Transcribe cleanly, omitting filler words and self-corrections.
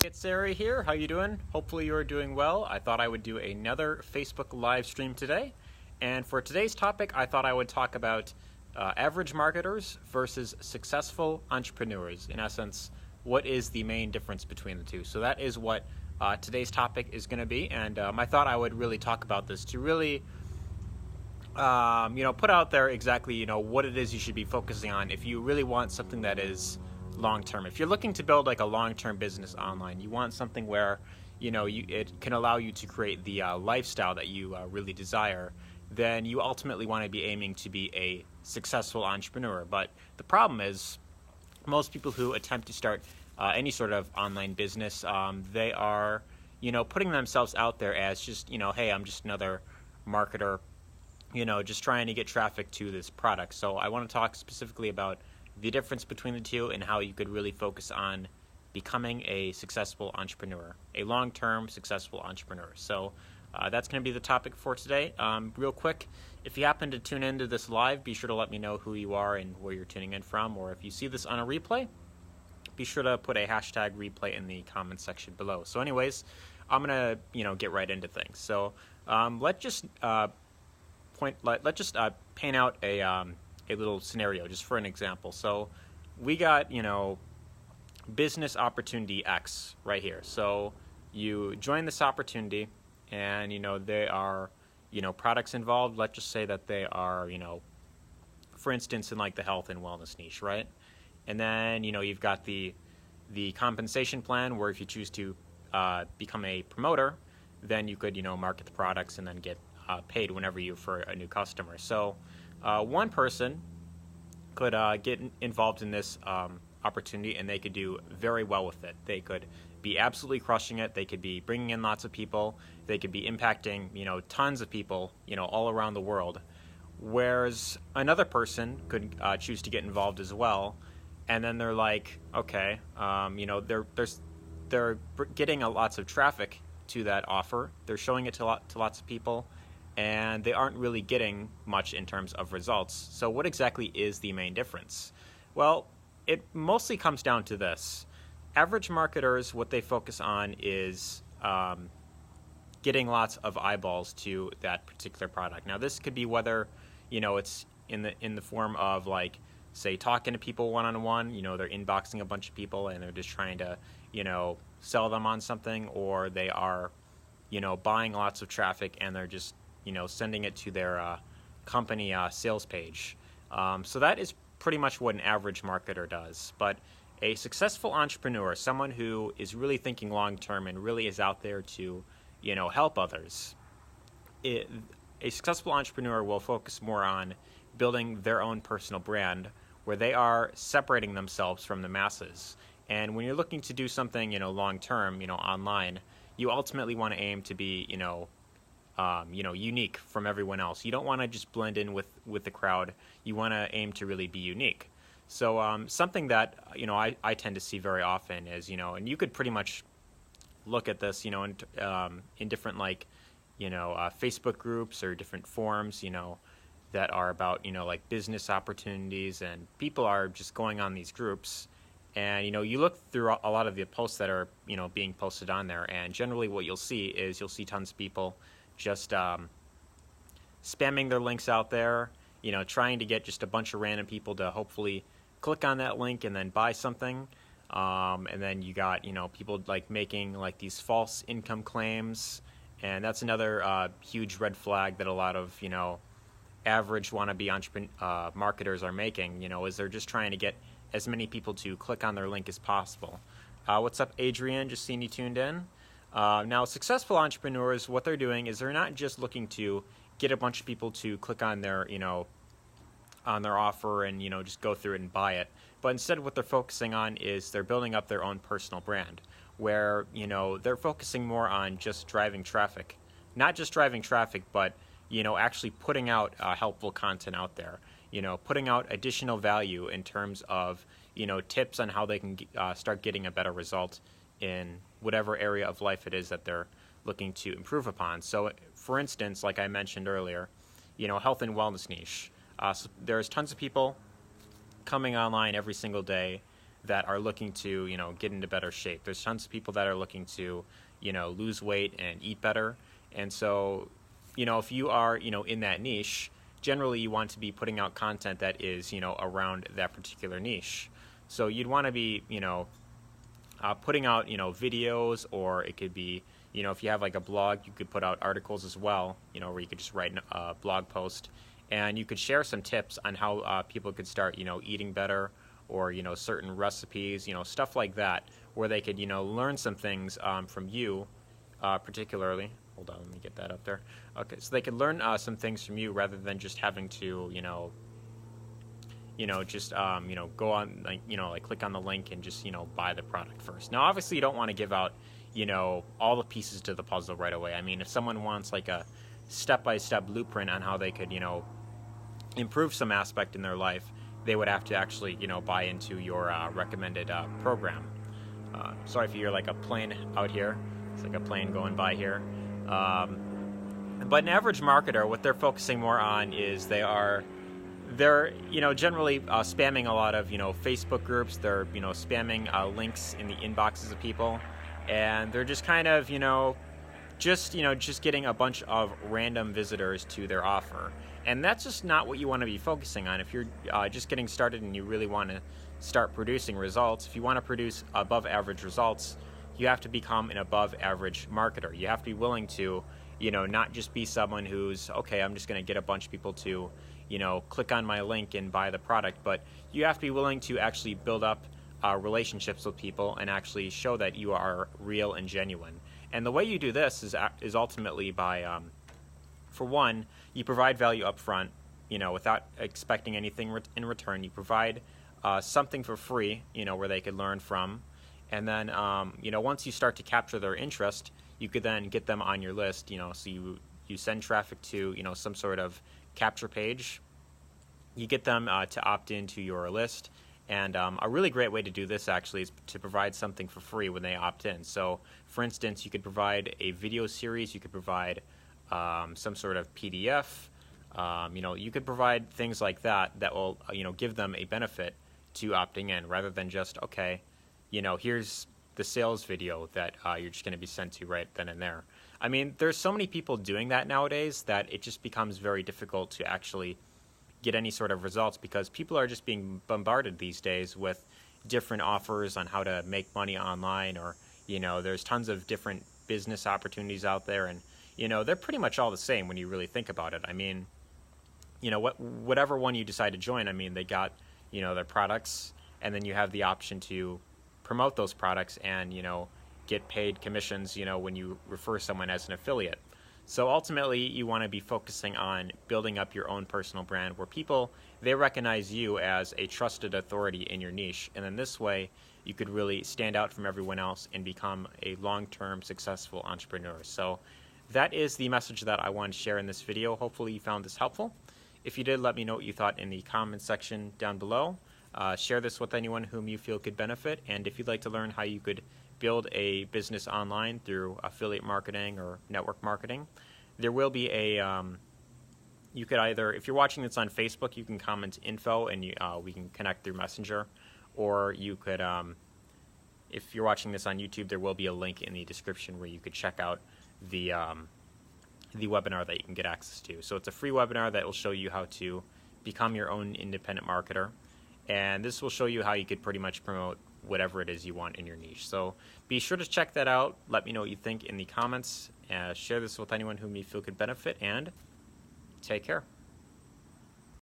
It's Sarah here. How you doing? Hopefully you're doing well. I thought I would do another Facebook live stream today. And for today's topic, I thought I would talk about average marketers versus successful entrepreneurs. In essence, what is the main difference between the two? So that is what today's topic is going to be. And I thought I would really talk about this to really put out there exactly, what it is you should be focusing on if you really want something that is long-term. If you're looking to build like a long-term business online, you want something where, it can allow you to create the lifestyle that you really desire, then you ultimately want to be aiming to be a successful entrepreneur. But the problem is most people who attempt to start any sort of online business, they are, putting themselves out there as just, hey, I'm just another marketer, just trying to get traffic to this product. So I want to talk specifically about the difference between the two and how you could really focus on becoming a successful entrepreneur, a long-term successful entrepreneur. So that's going to be the topic for today. Real quick, if you happen to tune into this live, be sure to let me know who you are and where you're tuning in from, or if you see this on a replay, be sure to put a hashtag replay in the comment section below. So anyways, I'm going to get right into things. So let's just paint out a little scenario just for an example. So we got, business opportunity X right here. So you join this opportunity and, there are, products involved. Let's just say that they are, for instance, in like the health and wellness niche, right? And then, you've got the compensation plan where if you choose to become a promoter, then you could, market the products and then get paid whenever you for a new customer. So one person could get involved in this opportunity and they could do very well with it. They could be absolutely crushing it. They could be bringing in lots of people. They could be impacting, tons of people, all around the world. Whereas another person could choose to get involved as well. And then they're like, okay, they're getting lots of traffic to that offer. They're showing it to lots of people, and they aren't really getting much in terms of results. So what exactly is the main difference? Well, it mostly comes down to this. Average marketers, what they focus on is getting lots of eyeballs to that particular product. Now, this could be whether, it's in the form of like, say, talking to people one-on-one, they're inboxing a bunch of people and they're just trying to, sell them on something, or they are, buying lots of traffic and they're just, sending it to their company sales page. So that is pretty much what an average marketer does. But a successful entrepreneur, someone who is really thinking long-term and really is out there to, help others, a successful entrepreneur will focus more on building their own personal brand where they are separating themselves from the masses. And when you're looking to do something, long-term, online, you ultimately want to aim to be, unique from everyone else. You don't want to just blend in with the crowd. You want to aim to really be unique. So something that, I tend to see very often is, and you could pretty much look at this, in different like, Facebook groups or different forums, that are about, like business opportunities, and people are just going on these groups. And, you look through a lot of the posts that are, being posted on there, and generally what you'll see tons of people just spamming their links out there, trying to get just a bunch of random people to hopefully click on that link and then buy something. And then you got, people like making like these false income claims. And that's another huge red flag that a lot of, average wannabe marketers are making, is they're just trying to get as many people to click on their link as possible. What's up, Adrian? Just seeing you tuned in. Now, successful entrepreneurs, what they're doing is they're not just looking to get a bunch of people to click on their, on their offer and, just go through it and buy it. But instead what they're focusing on is they're building up their own personal brand where, they're focusing more on just driving traffic. Not just driving traffic, but, actually putting out helpful content out there. Putting out additional value in terms of, tips on how they can start getting a better result in whatever area of life it is that they're looking to improve upon. So, for instance, like I mentioned earlier, health and wellness niche. So there's tons of people coming online every single day that are looking to, get into better shape. There's tons of people that are looking to, lose weight and eat better. And so, if you are, in that niche, generally you want to be putting out content that is, around that particular niche. So you'd want to be, putting out, videos, or it could be, if you have like a blog, you could put out articles as well, where you could just write a blog post, and you could share some tips on how people could start, eating better, or, certain recipes, stuff like that, where they could, learn some things from you, particularly. Hold on, let me get that up there. Okay, so they could learn some things from you rather than just having to, just go on, like click on the link and just, buy the product first. Now, obviously, you don't want to give out, all the pieces to the puzzle right away. I mean, if someone wants like a step-by-step blueprint on how they could, improve some aspect in their life, they would have to actually, buy into your recommended program. Sorry if you hear like a plane out here. It's like a plane going by here. But an average marketer, what they're focusing more on is they're generally spamming a lot of, Facebook groups. They're, spamming links in the inboxes of people, and they're just kind of, just getting a bunch of random visitors to their offer. And that's just not what you want to be focusing on. If you're just getting started and you really want to start producing results, if you want to produce above average results, you have to become an above average marketer. You have to be willing to, not just be someone who's, okay, I'm just going to get a bunch of people to, click on my link and buy the product, but you have to be willing to actually build up relationships with people and actually show that you are real and genuine. And the way you do this is ultimately by, for one, you provide value up front, without expecting anything in return. You provide something for free, where they could learn from. And then, once you start to capture their interest, you could then get them on your list, so you send traffic to, some sort of capture page. You get them to opt into your list. And a really great way to do this, actually, is to provide something for free when they opt in. So, for instance, you could provide a video series. You could provide some sort of PDF. You could provide things like that will, give them a benefit to opting in, rather than just, okay, here's the sales video that you're just going to be sent to right then and there. I mean, there's so many people doing that nowadays that it just becomes very difficult to actually get any sort of results, because people are just being bombarded these days with different offers on how to make money online, or, there's tons of different business opportunities out there, and, they're pretty much all the same when you really think about it. I mean, whatever one you decide to join, I mean, they got, their products, and then you have the option to promote those products and, get paid commissions, when you refer someone as an affiliate. So ultimately, you want to be focusing on building up your own personal brand where people, they recognize you as a trusted authority in your niche. And then this way, you could really stand out from everyone else and become a long-term successful entrepreneur. So that is the message that I wanted to share in this video. Hopefully you found this helpful. If you did, let me know what you thought in the comment section down below. Share this with anyone whom you feel could benefit. And if you'd like to learn how you could build a business online through affiliate marketing or network marketing, there will be a, you could either, if you're watching this on Facebook, you can comment info and we can connect through Messenger. Or you could, if you're watching this on YouTube, there will be a link in the description where you could check out the webinar that you can get access to. So it's a free webinar that will show you how to become your own independent marketer. And this will show you how you could pretty much promote whatever it is you want in your niche. So be sure to check that out. Let me know what you think in the comments. Share this with anyone whom you feel could benefit, and take care.